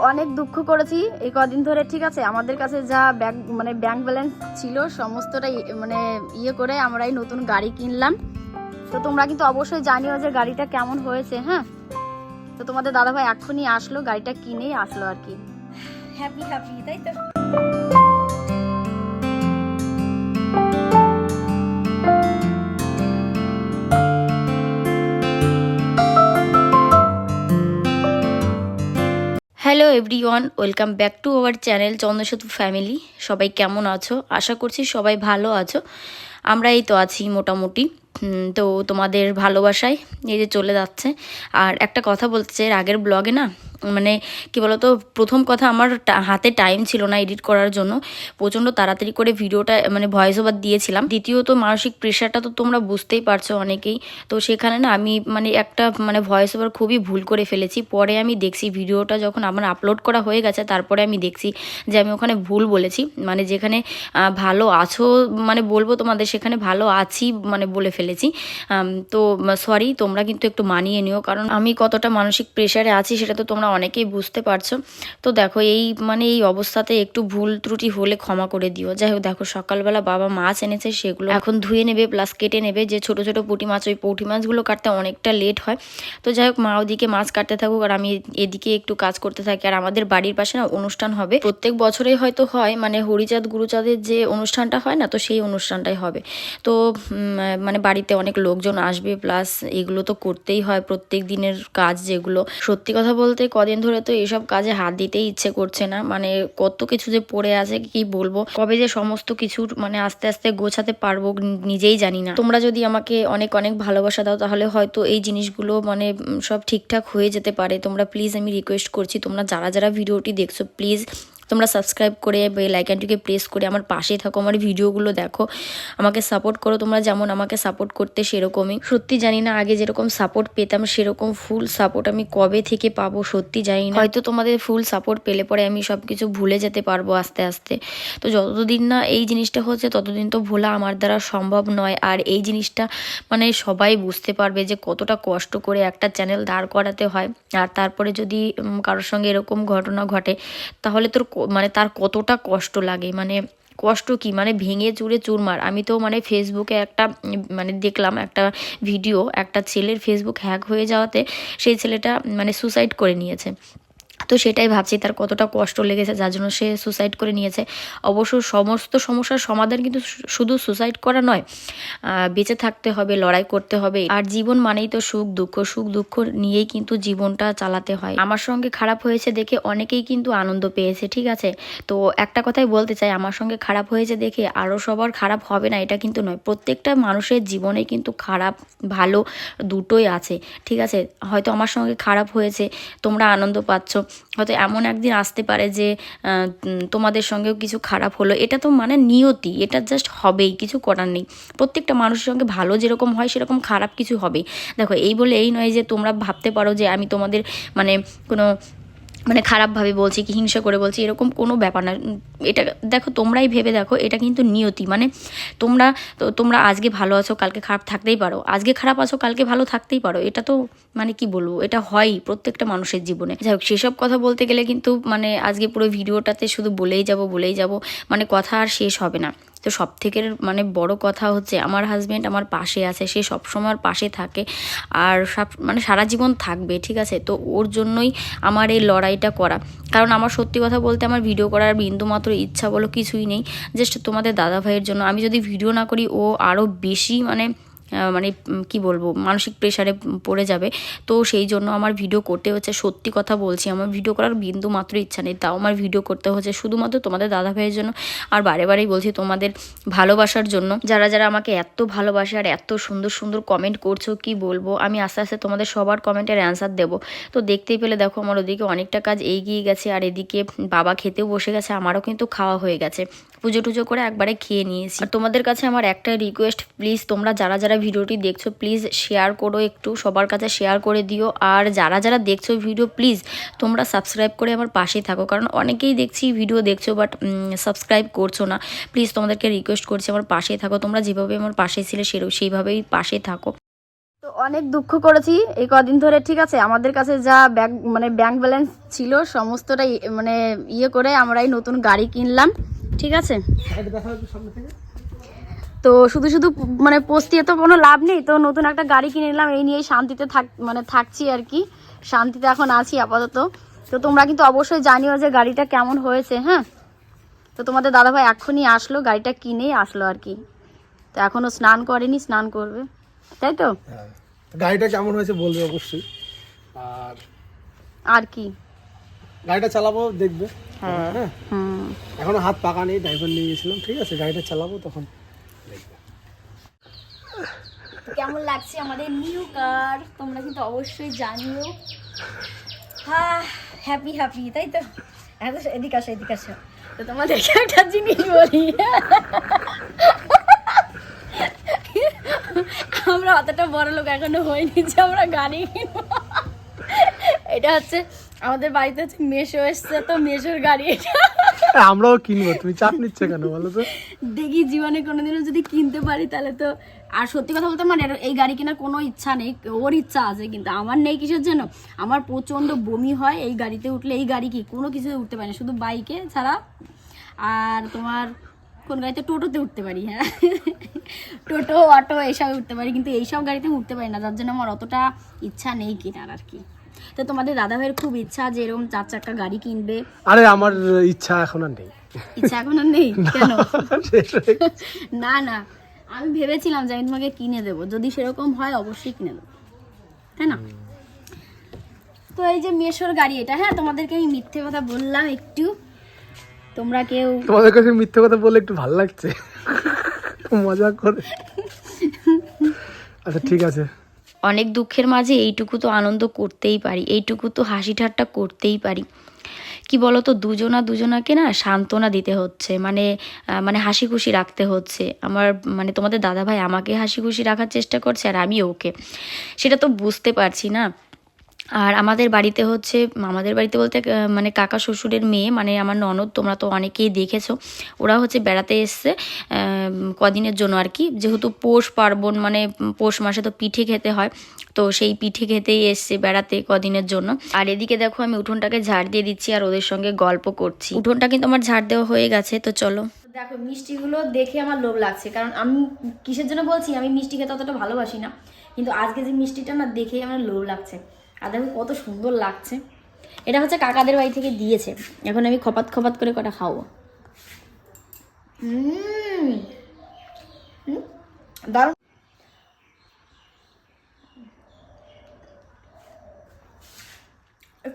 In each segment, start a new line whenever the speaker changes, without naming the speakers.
অনেক দুঃখ করেছি এই কদিন ধরে, ঠিক আছে। আমাদের কাছে যা ব্যাংক ব্যালেন্স ছিল সমস্তটাই মানে ইয়ে করে আমরা এই নতুন গাড়ি কিনলাম। তো তোমরা কিন্তু অবশ্যই জানিও যে গাড়িটা কেমন হয়েছে। হ্যাঁ, তো তোমাদের দাদাভাই এক্ষুনি আসলো, গাড়িটা কিনেই আসলো আর কি। হ্যাপি হ্যাপি, তাই তো। Hello everyone, welcome back to our channel চন্দ্রসেতু family. সবাই কেমন আছো? আশা করছি সবাই ভালো আছো। আমরা এই তো আছি মোটামুটি। তো তোমাদের ভালোবাসায় এই যে চলে যাচ্ছে। আর একটা কথা বলতে চাই, আগের ব্লগে না মানে কি বলতো, প্রথম কথা আমার হাতে টাইম ছিল না এডিট করার জন্য, প্রচণ্ড তাড়াতাড়ি করে ভিডিওটা মানে ভয়েস ওভার দিয়েছিলাম। দ্বিতীয়ত মানসিক প্রেশারটা তো তোমরা বুঝতেই পারছো অনেকেই। তো সেখানে না আমি মানে একটা মানে ভয়েস ওভার খুবই ভুল করে ফেলেছি। পরে আমি দেখছি ভিডিওটা যখন আমার আপলোড করা হয়ে গেছে, তারপরে আমি দেখছি যে আমি ওখানে ভুল বলেছি। মানে যেখানে ভালো আছো মানে বলবো তোমাদের, সেখানে ভালো আছি মানে বলে ফেলেছি। তো সরি, তোমরা কিন্তু একটু মানিয়ে নিও, কারণ আমি কতটা মানসিক প্রেশারে আছি সেটা তো তোমরা অনেকেই বুঝতে পারছো। তো দেখো এই মানে এই অবস্থাতে একটু ভুল ত্রুটি হলে ক্ষমা করে দিও। যাই হোক, দেখো সকালবেলা বাবা মাছ এনেছে, সেগুলো এখন ধুয়ে নেবে প্লাস কেটে নেবে। যে ছোট ছোট পুঁটি মাছ, ওই পুঁটি মাছগুলো কাটতে অনেকটা লেট হয়। তো যাই হোক, মা ওদিকে মাছ কাটতে থাকুক আর আমি এদিকে একটু কাজ করতে থাকি। আর আমাদের বাড়ির পাশে না অনুষ্ঠান হবে, প্রত্যেক বছরেই হয়তো হয়, মানে হরিচাঁদ গুরুচাঁদের যে অনুষ্ঠানটা হয় না, তো সেই অনুষ্ঠানটাই হবে। তো মানে বাড়িতে অনেক লোকজন আসবে, প্লাস এগুলো তো করতেই হয় প্রত্যেক দিনের কাজ যেগুলো। সত্যি কথা বলতে কদিন ধরে তো এইসব কাজে হাত দিতেই ইচ্ছে করছে না। মানে কত কিছু যে পড়ে আছে কি বলবো, কবে যে সমস্ত কিছু মানে আস্তে আস্তে গোছাতে পারবো নিজেই জানি না। তোমরা যদি আমাকে অনেক অনেক ভালোবাসা দাও, তাহলে হয়তো এই জিনিসগুলো মানে সব ঠিকঠাক হয়ে যেতে পারে। তোমরা প্লিজ, আমি রিকোয়েস্ট করছি, তোমরা যারা যারা ভিডিওটি দেখছো প্লিজ তোমরা সাবস্ক্রাইব করে বেল আইকনটিকে প্রেস করে আমার পাশেই থাকো, আমার ভিডিওগুলো দেখো, আমাকে সাপোর্ট করো। তোমরা যেমন আমাকে সাপোর্ট করতে সেরকমই। সত্যি জানি না আগে যেরকম সাপোর্ট পেতাম সেরকম ফুল সাপোর্ট আমি কবে থেকে পাবো, সত্যি জানি না। হয়তো তোমাদের ফুল সাপোর্ট পেলে পরে আমি সব কিছু ভুলে যেতে পারবো আস্তে আস্তে। তো যতদিন না এই জিনিসটা হচ্ছে ততদিন তো ভোলা আমার দ্বারা সম্ভব নয়। আর এই জিনিসটা মানে সবাই বুঝতে পারবে যে কতটা কষ্ট করে একটা চ্যানেল দাঁড় করাতে হয়। আর তারপরে যদি কারোর সঙ্গে এরকম ঘটনা ঘটে, তাহলে তোর মানে তার কতটা কষ্ট লাগে। মানে কষ্ট কি, মানে ভেঙে চুরে চুরমার। আমি তো মানে ফেসবুকে একটা মানে দেখলাম একটা ভিডিও, একটা ছেলের ফেসবুক হ্যাক হয়ে যাওয়াতে সেই ছেলেটা মানে সুসাইড করে নিয়েছে। তো সেটাই ভাবছি তার কতটা কষ্ট লেগেছে, যার জন্য সে সুসাইড করে নিয়েছে। অবশ্য সমস্ত সমস্যার সমাধান কিন্তু শুধু সুসাইড করা নয়, বেঁচে থাকতে হবে, লড়াই করতে হবে। আর জীবন মানেই তো সুখ দুঃখ, সুখ দুঃখ নিয়েই কিন্তু জীবনটা চালাতে হয়। আমার সঙ্গে খারাপ হয়েছে দেখে অনেকেই কিন্তু আনন্দ পেয়েছে, ঠিক আছে। তো একটা কথাই বলতে চাই, আমার সঙ্গে খারাপ হয়েছে দেখে আরও সবার খারাপ হবে না এটা কিন্তু নয়। প্রত্যেকটা মানুষের জীবনে কিন্তু খারাপ ভালো দুটোই আছে, ঠিক আছে। হয়তো আমার সঙ্গে খারাপ হয়েছে, তোমরা আনন্দ পাচ্ছ, হয়তো এমন একদিন আসতে পারে যে তোমাদের সঙ্গেও কিছু খারাপ হলো। এটা তো মানে নিয়তি, এটা জাস্ট হবেই, কিছু করার নেই। প্রত্যেকটা মানুষের সঙ্গে ভালো যেরকম হয় সেরকম খারাপ কিছু হবেই। দেখো এই বলে এই নয় যে তোমরা ভাবতে পারো যে আমি তোমাদের মানে কোনো মানে খারাপভাবে বলছি কি হিংসা করে বলছি, এরকম কোনো ব্যাপার না। এটা দেখো তোমরাই ভেবে দেখো, এটা কিন্তু নিয়তি। মানে তোমরা আজকে ভালো আছো, কালকে খারাপ থাকতেই পারো, আজকে খারাপ আছো কালকে ভালো থাকতেই পারো। এটা তো মানে কি বলবো, এটা হয়ই প্রত্যেকটা মানুষের জীবনে। যাই হোক, সেসব কথা বলতে গেলে কিন্তু মানে আজকে পুরো ভিডিওটাতে শুধু বলেই যাব, মানে কথা আর শেষ হবে না। তো সব থেকে মানে বড় কথা হচ্ছে আমার হাজব্যান্ড আমার পাশে আছে, সে সবসময় পাশে থাকে আর সব মানে সারা জীবন থাকবে, ঠিক আছে। তো ওর জন্যই আমার এই লড়াইটা করা। কারণ আমার সত্যি কথা বলতে আমার ভিডিও করার বিন্দুমাত্র ইচ্ছা বলো কিছুই নেই, জাস্ট তোমাদের দাদা ভাইয়ের জন্য। আমি যদি ভিডিও না করি ও আরও বেশি মানে কি বলবো মানসিক প্রেশারে পড়ে যাবে। তো সেই জন্য আমার ভিডিও করতে হচ্ছে। সত্যি কথা বলছি, আমার ভিডিও করার বিন্দু মাত্র ইচ্ছা নেই, তাও আমার ভিডিও করতে হচ্ছে শুধুমাত্র তোমাদের দাদা ভাইয়ের জন্য। আর বারে বারেই বলছি তোমাদের ভালোবাসার জন্য, যারা যারা আমাকে এত ভালোবাসে আর এত সুন্দর সুন্দর কমেন্ট করছো, কি বলবো। আমি আস্তে আস্তে তোমাদের সবার কমেন্টের অ্যান্সার দেবো। তো দেখতেই পেলে দেখো আমার ওদিকে অনেকটা কাজ এগিয়ে গেছে, আর এদিকে বাবা খেতেও বসে গেছে, আমারও কিন্তু খাওয়া হয়ে গেছে। পুজো টুজো করে একবারে খেয়ে নিয়েছি। আর তোমাদের কাছে আমার একটা রিকোয়েস্ট, প্লিজ তোমরা যারা যারা ভিডিওটি দেখছো প্লিজ শেয়ার করো, একটু সবার কাছে শেয়ার করে দিও। আর যারা যারা দেখছো ভিডিও প্লিজ তোমরা সাবস্ক্রাইব করে আমার পাশেই থাকো, কারণ অনেকেই দেখছি ভিডিও দেখছো বাট সাবস্ক্রাইব করছো না। প্লিজ তোমাদেরকে রিকোয়েস্ট করছি আমার পাশেই থাকো, তোমরা যেভাবে আমার পাশে ছিলে সেইভাবেই পাশে থাকো। তো অনেক দুঃখ করেছি এই কদিন ধরে, ঠিক আছে। আমাদের কাছে যা ব্যাংক ব্যালেন্স ছিল সমস্তটাই মানে ইয়ে করে আমরা এই নতুন গাড়ি কিনলাম, ঠিক আছে। তো শুধু শুধু মানে পস্তিয়ে তো কোনো লাভ নেই, তো নতুন একটা গাড়ি কিনে নিলাম, এই নিয়েই শান্তিতে থাকছি আর কি, শান্তিতে এখন আছি আপাতত। তো তোমরা কিন্তু অবশ্যই জানিও যে গাড়িটা কেমন হয়েছে, হ্যাঁ। তো তোমাদের দাদাভাই এখনই আসলো, গাড়িটা কিনেই আসলো আর কি। তো এখনো স্নান করেনি, স্নান করবে, তাই তো।
গাড়িটা কেমন হয়েছে বলবে অবশ্যই। আর
কি
গাড়িটা চালাবো, দেখবে।
হ্যাঁ,
এখনো হাত পাকা নেই, ড্রাইভার নিয়ে গেছিলাম, ঠিক আছে। গাড়িটা চালাবো তখন দেখবে
কেমন লাগছে আমাদের নিউ কার, তোমরা কিন্তু অবশ্যই জানিও। হ্যাঁ, হ্যাপি হ্যাপি, তাই তো। এদিকে আসো, এদিকে আসো। তো তোমাদেরকে একটা জিনিস বলি, আমরা অতটা বড় লোক এখনো হয়নি যে আমরা গাড়ি কিনবো। এটা হচ্ছে আমাদের বাড়িতে হচ্ছে মেশো এসছে, তো মেশোর গাড়ি এটা।
আমরাও কিনবো, তুমি চাপ নিচ্ছে কেন বলো তো।
দেখি জীবনে কোনোদিনও যদি কিনতে পারি তাহলে তো। আর সত্যি কথা বলতে আমার এই গাড়ি কেনার কোনো ইচ্ছা নেই, ওর ইচ্ছা আছে, কিন্তু আমার নেই। কিসের জন্য? আমার প্রচণ্ড বমি হয় এই গাড়িতে উঠলে। এই গাড়ি কি কোনো কিছুতে উঠতে পারি না, শুধু বাইকে ছাড়া। আর তোমার কোন গাড়িতে? টোটোতে উঠতে পারি, হ্যাঁ। টোটো, অটো এইসবে উঠতে পারি, কিন্তু এইসব গাড়িতে উঠতে পারি না, যার জন্য আমার অতটা ইচ্ছা নেই কেনার আর কি। তো তোমাদের দাদাভাইয়ের খুব ইচ্ছা যে এরকম 4 চাকা গাড়ি কিনবে।
আরে আমার ইচ্ছা এখন আর নেই।
ইচ্ছা এখন আর নেই কেন? না না, আমি ভেবেছিলাম যে আমি তোমাকে কিনে দেবো, যদি সেরকম হয় অবশ্যই কিনে দেবো, তাই না? তো এই যে মেশোর গাড়ি এটা, হ্যাঁ, তোমাদেরকে আমি মিথ্যে কথা বললাম একটু, তোমরা কেউ।
তোমাদের কাছে মিথ্যে কথা বলে একটু ভালো লাগছে, মজা করে। আচ্ছা ঠিক আছে।
অনেক দুঃখের মাঝে এইটুকু তো আনন্দ করতেই পারি, এইটুকু তো হাসি ঠাট্টা করতেই পারি। কি বলো তো, দুজনাকে না সান্ত্বনা দিতে হচ্ছে, মানে হাসি খুশি রাখতে হচ্ছে। আমার মানে তোমাদের দাদাভাই আমাকে হাসি খুশি রাখার চেষ্টা করছে, আর আমি ওকে, সেটা তো বুঝতে পারছি না। আর আমাদের বাড়িতে বলতে মানে কাকা শ্বশুরের মেয়ে, মানে আমার ননদ, তোমরা তো অনেকেই দেখেছো, ওরা হচ্ছে বেড়াতে এসছে কদিনের জন্য আর কি। যেহেতু পৌষ পার্বণ, মানে পৌষ মাসে তো পিঠে খেতে হয়, তো সেই পিঠে খেতেই এসছে বেড়াতে কদিনের জন্য। আর এদিকে দেখো আমি উঠোনটাকে ঝাড় দিয়ে দিচ্ছি আর ওদের সঙ্গে গল্প করছি। উঠোনটা কিন্তু আমার ঝাড় দেওয়া হয়ে গেছে, তো চলো। দেখো মিষ্টিগুলো দেখে আমার লোভ লাগছে, কারণ আমি কিসের জন্য বলছি, আমি মিষ্টি খেতে অতটা ভালোবাসি না, কিন্তু আজকে যে মিষ্টিটা না দেখেই আমার লোভ লাগছে। আর দেখো কত সুন্দর লাগছে। এটা হচ্ছে কাকাদের বাড়ি থেকে দিয়েছে, এখন আমি খপাত খপাত করে কটা খাবো। দারুণ।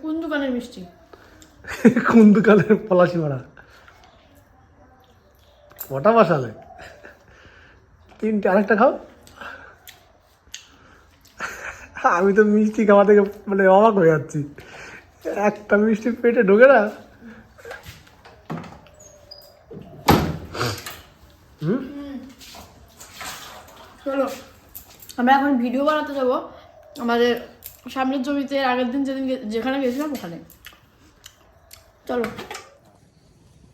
কোন দোকানের মিষ্টি?
কোন দোকানের? পলাশি মারা। কটা বসালে? 3টে, আরেকটা খাও। আমি তো মিষ্টি খাওয়া থেকে মানে অবাক হয়ে যাচ্ছি, একটা মিষ্টি পেটে ঢোকে না।
চলো আমরা এখন ভিডিও বানাতে যাবো আমাদের সামনের জমিতে, আগের দিন যেখানে গেছিলাম ওখানে। চলো।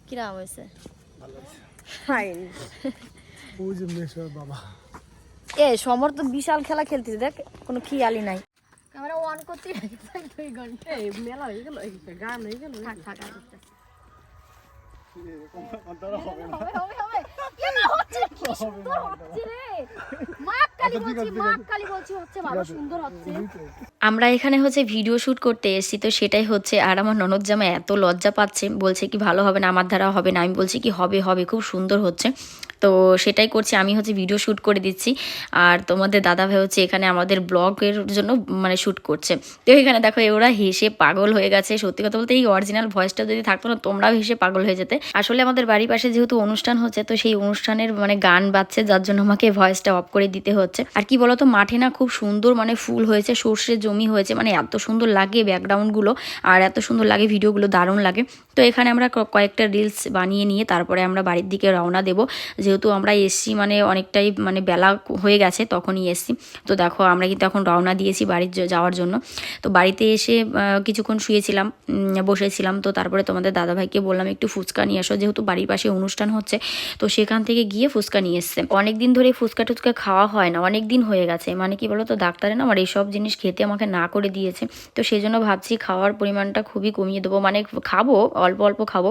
কিরকম হয়েছে?
বাবা
এ সমর তো বিশাল খেলা খেলতিস, দেখ কোনো খেয়ালই নাই। ক্যামেরা অন করতে 2 ঘন্টা মেলা হয়ে গেল, গান হয়ে গেল। থাক থাক, আমরা এখানে হচ্ছে ভিডিও শ্যুট করতে এসেছি, তো সেটাই হচ্ছে। আর আমার ননদ জামা এত লজ্জা পাচ্ছে, বলছে কি ভালো হবে না, আমার দ্বারা হবে না। আমি বলছি কি হবে হবে, খুব সুন্দর হচ্ছে। তো সেটাই করছি, আমি হচ্ছে ভিডিও শ্যুট করে দিচ্ছি, আর তোমাদের দাদাভাই হচ্ছে এখানে আমাদের ব্লগের জন্য মানে শ্যুট করছে। তো এখানে দেখো ওরা হেসে পাগল হয়ে গেছে। সত্যি কথা বলতে এই অরিজিনাল ভয়েসটা যদি থাকতো না, তোমরাও হেসে পাগল হয়ে যেতে। আসলে আমাদের বাড়ির পাশে যেহেতু অনুষ্ঠান হচ্ছে, তো সেই অনুষ্ঠানের মানে গান বাজছে, যার জন্য আমাকে ভয়েসটা অফ করে দিতে হচ্ছে। আর কি বলতো, মাঠে না খুব সুন্দর মানে ফুল হয়েছে, সর্ষে জমি হয়েছে, মানে এত সুন্দর লাগে ব্যাকগ্রাউন্ডগুলো, আর এত সুন্দর লাগে ভিডিওগুলো, দারুণ লাগে। তো এখানে আমরা কয়েকটা রিলস বানিয়ে নিয়ে তারপরে আমরা বাড়ির দিকে রওনা দেবো, যেহেতু আমরা এসছি মানে অনেকটাই মানে বেলা হয়ে গেছে তখনই এসছি। তো দেখো আমরা কিন্তু এখন রওনা দিয়েছি বাড়ির যাওয়ার জন্য। তো বাড়িতে এসে কিছুক্ষণ শুয়েছিলাম, বসেছিলাম। তো তারপরে তোমাদের দাদাভাইকে বললাম একটু ফুচকা নিয়ে আসো, যেহেতু বাড়ির পাশে অনুষ্ঠান হচ্ছে তো সেখান থেকে গিয়ে ফুচকা নিয়ে এসছে। অনেক দিন ধরে ফুচকা টুচকা খাওয়া হয় না, অনেক দিন হয়ে গেছে। মানে কি বলো তো, ডাক্তারে না আমার এইসব জিনিস খেতে আমাকে না করে দিয়েছে। তো সেই জন্য ভাবছি খাওয়ার পরিমাণটা খুবই কমিয়ে দেবো, মানে খাবো অল্প অল্প খাবো,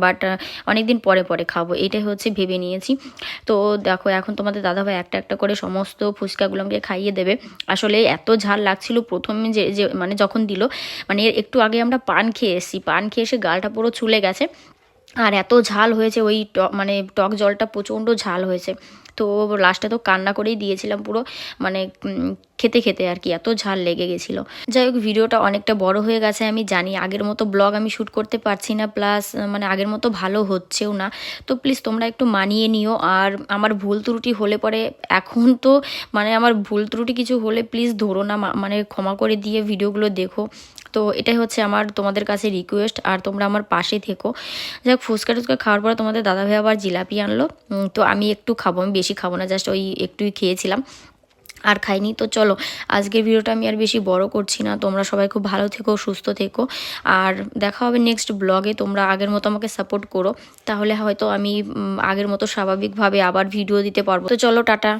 বাট অনেক দিন পরে পরে খাবো, এটাই হচ্ছে ভেবে নিয়েছি। তো দেখো এখন তোমাদের দাদাভাই একটা একটা করে সমস্ত ফুচকাগুলো আমাকে খাইয়ে দেবে। আসলে এত ঝাল লাগছিল প্রথমে যে মানে যখন দিল, মানে এর একটু আগে আমরা পান খেয়ে এসেছি, পান খেয়ে এসে গালটা পুরো চুলে গেছে। আর এত ঝাল হয়েছে ওই মানে টক জলটা প্রচণ্ড ঝাল হয়েছে। তো লাস্টে তো কান্না করেই দিয়েছিলাম পুরো, মানে খেতে খেতে আর কি, এত ঝাল লেগে গেছিলো। যাই হোক, ভিডিওটা অনেকটা বড় হয়ে গেছে আমি জানি, আগের মতো ব্লগ আমি শ্যুট করতে পারছি না, প্লাস মানে আগের মতো ভালো হচ্ছেও না। তো প্লিজ তোমরা একটু মানিয়ে নিও। আর আমার ভুল ত্রুটি হলে পরে, এখন তো মানে আমার ভুল ত্রুটি কিছু হলে প্লিজ ধরো না, মানে ক্ষমা করে দিয়ে ভিডিওগুলো দেখো। তো এটাই হচ্ছে আমার তোমাদের কাছে রিকোয়েস্ট, আর তোমরা আমার পাশে থেকো। যাক, ফুচকা টুচকা খাওয়ার পরে তোমাদের দাদাভাই আবার জিলাপি আনলো। তো আমি একটু খাবো, আমি বেশি খাবো না, জাস্ট ওই একটুই খেয়েছিলাম, আর খাইনি। তো চলো, আজকের ভিডিওটা আমি আর বেশি বড় করছি না। তোমরা সবাই খুব ভালো থেকো, সুস্থ থেকো, আর দেখা হবে নেক্সট ব্লগে। তোমরা আগের মতো আমাকে সাপোর্ট করো, তাহলে হয়তো আমি আগের মতো স্বাভাবিকভাবে আবার ভিডিও দিতে পারবো। তো চলো, টাটা।